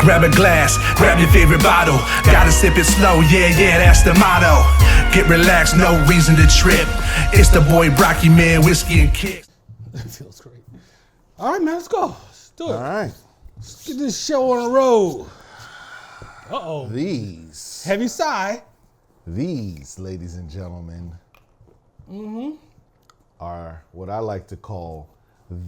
Grab a glass, grab your favorite bottle. Gotta sip it slow, yeah, that's the motto. Get relaxed, no reason to trip. It's the boy Brocky, man, whiskey and kicks. That feels great. All right, man, let's go. Let's do it. All right. Let's get this show on the road. Uh-oh. These, Heavy sigh. ladies and gentlemen, are what I like to call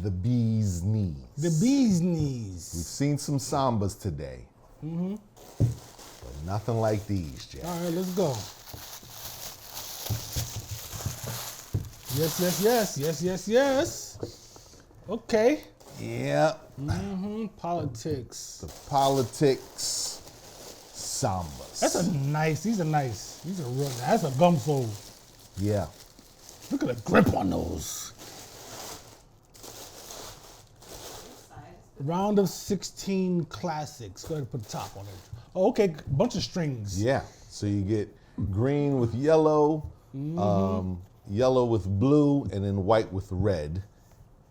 the bee's knees. The bee's We've knees. seen some sambas today, but nothing like these, Jack. All right, let's go. Yes. Okay. Yeah, Politics. the politics sambas. These are nice. These are real, that's a gum sole. Yeah. Look at the grip on those. Round of 16 classics. Go ahead and put the top on it. Oh, okay, bunch of strings. Yeah. So you get green with yellow, yellow with blue, and then white with red.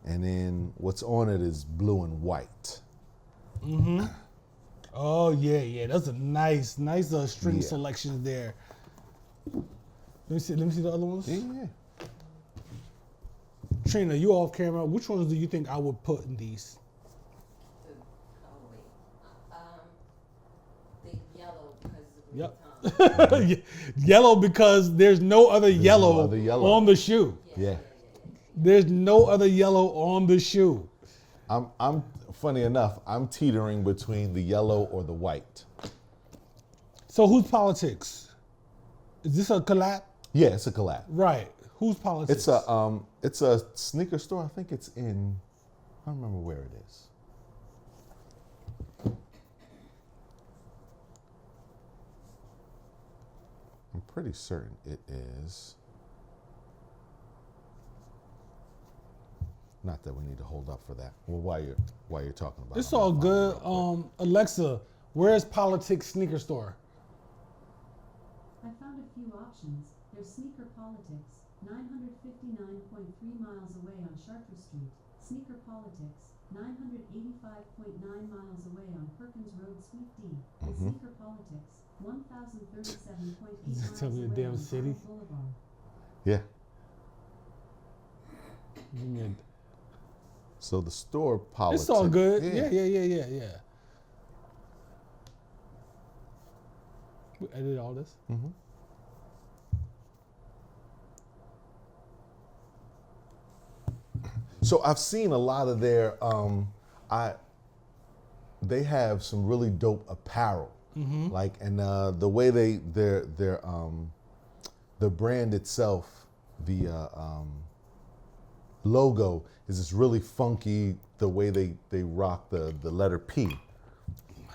And then what's on it is blue and white. Oh yeah. That's a nice string selection there. Let me see the other ones. Yeah. Trina, you off camera. Which ones do you think I would put in these? The yellow because of the Yep. Yellow because there's no other yellow on the shoe. Yeah. There's no other yellow on the shoe. I'm funny enough, I'm teetering between the yellow or the white. So who's politics? Is this a collab? Yeah, it's a collab. Right. Who's politics? It's a sneaker store. I think it's in, I don't remember where it is. I'm pretty certain it is. Not that we need to hold up for that. Well, while you're talking about it, It's I'm all gonna good. find it real quick. Alexa, where's Politics sneaker store? I found a few options. There's Sneaker Politics, 959.3 miles away on Chartres Street. Sneaker Politics, 985.9 miles away on Perkins Road, Suite D. And Sneaker Politics, 1,037.8 miles Tell me the away damn on city. Powell Boulevard. Yeah. Yeah. So the store politics. It's all good. Yeah. Yeah. We edited all this. So I've seen a lot of their they have some really dope apparel. Like, and the way the brand itself, the logo is just really funky, the way they rock the letter P.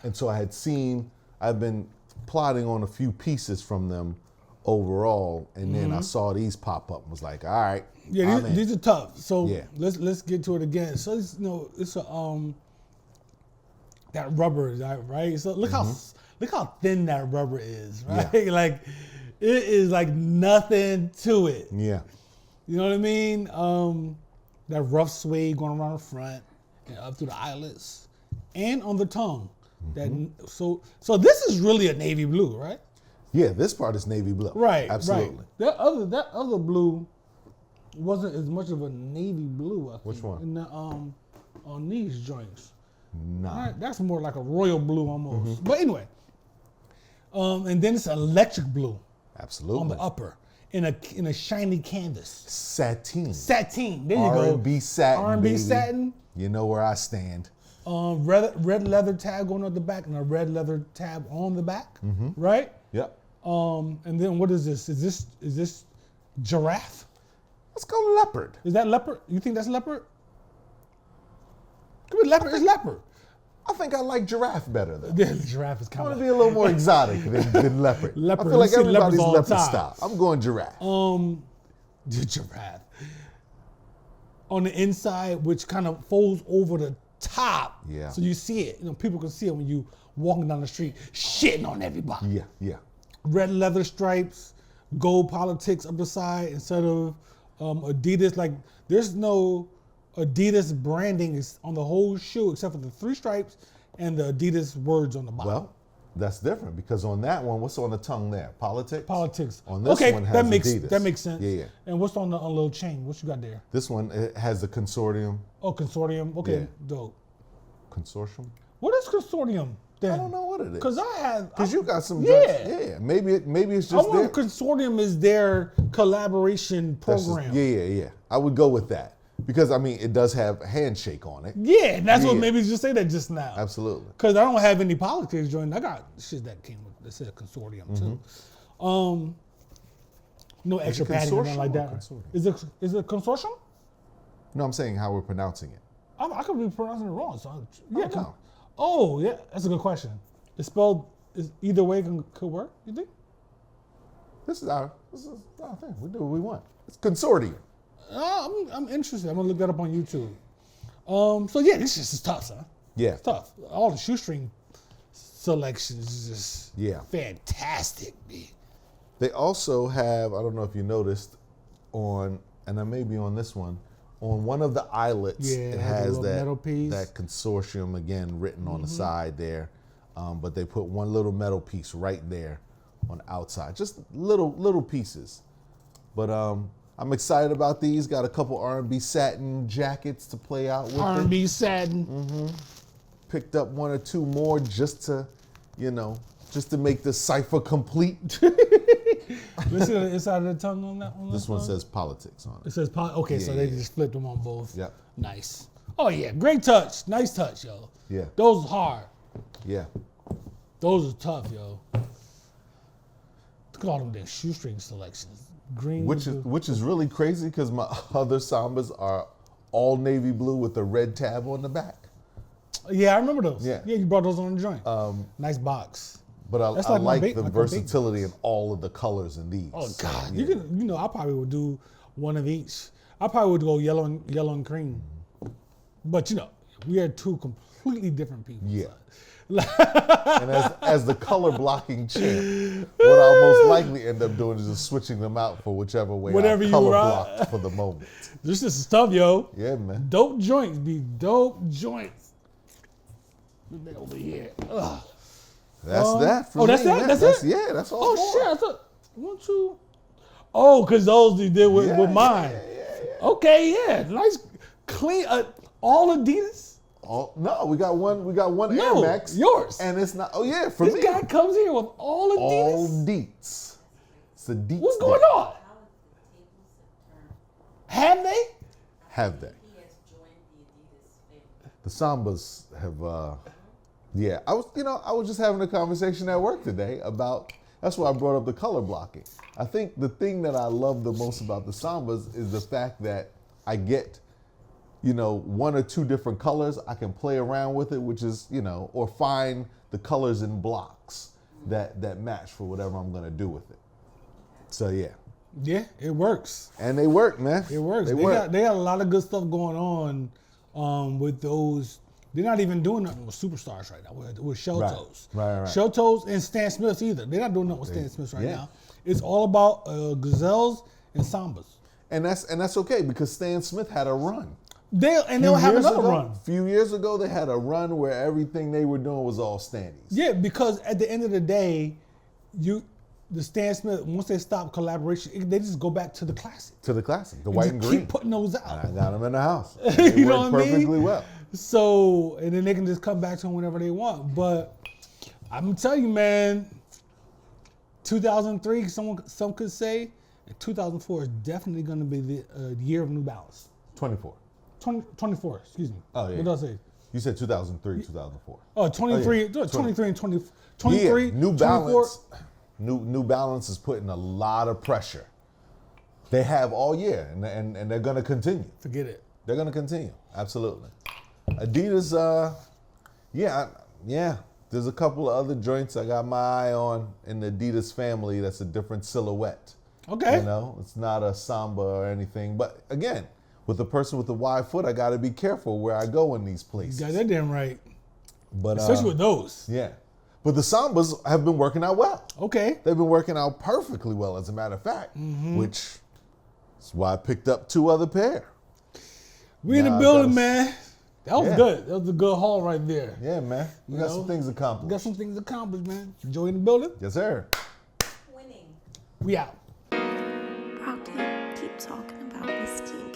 And so I've been plotting on a few pieces from them overall, and then I saw these pop up and was like, all right. Yeah, I'm in. these are tough. So Yeah. let's get to it again. So it's, it's a that rubber, right? So look how thin that rubber is, right? Yeah. Like it is like nothing to it. Yeah. You know what I mean? That rough suede going around the front and up through the eyelets and on the tongue. So this is really a navy blue, right? Yeah, this part is navy blue. Right. Absolutely. Right. That other blue wasn't as much of a navy blue, I think. Which one? In the, on these joints. Nah. Right, that's more like a royal blue almost. But anyway, and then it's electric blue Absolutely. on the upper in a shiny canvas. Sateen. Sateen. There you go. R&B satin. R&B baby. satin. You know where I stand. Red leather tab going on the back and a red leather tab on the back. Right? Yep. And then what is this? Is this giraffe? Let's go leopard. Is that leopard? You think that's leopard? Could be leopard. It's leopard. I think I like giraffe better though. Yeah, the giraffe is I kind want of. to be a little more exotic than leopard. Leopard. I feel like You see leopards everybody's all the leopard time. style. I'm going giraffe. The giraffe on the inside, which kind of folds over the top. Yeah. So you see it. People can see it when you walking down the street, shitting on everybody. Yeah. Red leather stripes, gold politics up the side instead of Adidas. Like there's no Adidas branding is on the whole shoe except for the three stripes and the Adidas words on the bottom. Well, that's different because on that one, what's on the tongue there? Politics? Politics. On this okay, one has that Adidas. makes sense. Yeah. And what's on the little chain? What you got there? This one it has the consortium. Oh, consortium. Okay, Yeah. dope. Consortium? What is consortium then? I don't know what it is. Because I have. Because you got some Yeah. joints. Yeah. Maybe it's I just wonder there. if consortium is their collaboration That's just- program. yeah. I would go with that. Because I mean it does have a handshake on it. Yeah, that's what Yeah. made me just say that just now. Absolutely. Because I don't have any politics joined. I got shit that came with that said consortium too. No extra padding or nothing consortium like or that. consortium? Is it a consortium? No, I'm saying how we're pronouncing it. I could be pronouncing it wrong. So Yeah, no. Oh yeah, that's a good question. It's spelled is either way could work. You think? This is our thing. We do what we want. It's consortium. I'm interested. I'm gonna look that up on YouTube. So yeah, this shit is tough, son. Yeah. It's tough. All the shoestring selections is just Yeah. fantastic, B. They also have, I don't know if you noticed, and I may be on this one, on one of the eyelets, Yeah, it it has a has little that metal piece. that consortium again written on the side there. But they put one little metal piece right there on the outside, just little pieces. But I'm excited about these. Got a couple R&B satin jackets to play out with. R&B satin. Picked up one or two more just to make the cipher complete. Listen to the inside of the tongue on that one. This one says politics on It it. says okay, so Yeah, they yeah. just flipped them on both. Yep. Nice. Oh yeah, great touch. Nice touch, yo. Yeah. Those are hard. Yeah. Those are tough, yo. Look at all them damn shoestring selections. Green. Which is really crazy because my other Sambas are all navy blue with a red tab on the back. Yeah, I remember those. Yeah. Yeah, you brought those on the joint. Nice box. But I That's like, like my the like a versatility in all of the colors in these. Oh So, God, yeah. I probably would do one of each. I probably would go yellow and cream. But we are two completely different people. Yeah. son. And as the color blocking champ, what I'll most likely end up doing is just switching them out for whichever way Whatever I you color rock. blocked for the moment. This is stuff, yo. Yeah, man. Dope joints be dope joints. Look that over here. Ugh. That's that for oh, that's me, that? man. That's it? Yeah, that's all. Oh four. shit! I thought 1, 2. Oh, cause those you did with mine. Yeah. Okay, yeah, nice, clean. All Adidas. Oh, no, we got one Air No, Max. yours. And it's not, oh yeah, for This me. guy comes here with all Adidas. All Deets. It's a Deets. What's going day. on? Have they? Have they? He has joined the Adidas family. The Sambas have, yeah. I was just having a conversation at work today about, that's why I brought up the color blocking. I think the thing that I love the most about the Sambas is the fact that I get, one or two different colors. I can play around with it, which is, or find the colors in blocks that match for whatever I'm gonna do with it. So yeah. Yeah, it works. And they work, man. It works. They They work. got a lot of good stuff going on with those. They're not even doing nothing with superstars right now. With Shell Right. Toes. Right. Shell Toes and Stan Smiths either. They're not doing nothing with Stan Smiths right yeah. now. It's all about gazelles and sambas. And that's okay because Stan Smith had a run. They'll have another run. A few years ago, they had a run where everything they were doing was all standees. Yeah, because at the end of the day, the Stan Smith, once they stop collaboration, they just go back to the classic. To the classic, the And white just and green. keep putting those out. I got them in the house. They You know work what I mean? perfectly well. So, and then they can just come back to them whenever they want. But I'm gonna tell you, man, 2003, some could say, and 2004 is definitely gonna be the year of New Balance. 24. 24, excuse me. Oh, yeah. What did I say? You said 2003, 2004. Oh, 23, Oh, yeah. 23 and 20, 23, Yeah, New 24. Balance. New Balance is putting a lot of pressure. They have all year, and they're going to continue. Forget it. They're going to continue. Absolutely. Adidas, yeah. There's a couple of other joints I got my eye on in the Adidas family that's a different silhouette. Okay. It's not a Samba or anything. But again, with a person with a wide foot, I got to be careful where I go in these places. You got that damn right. But Especially with those. yeah. But the Sambas have been working out well. Okay. They've been working out perfectly well, as a matter of fact, which is why I picked up 2 other pair. We in the Nah, building, I man. That was Yeah. good. That was a good haul right there. Yeah, man. We got some things accomplished. Got some things accomplished, man. Joy in the building. Yes, sir. Winning. We out. Bro, keep talking about whiskey and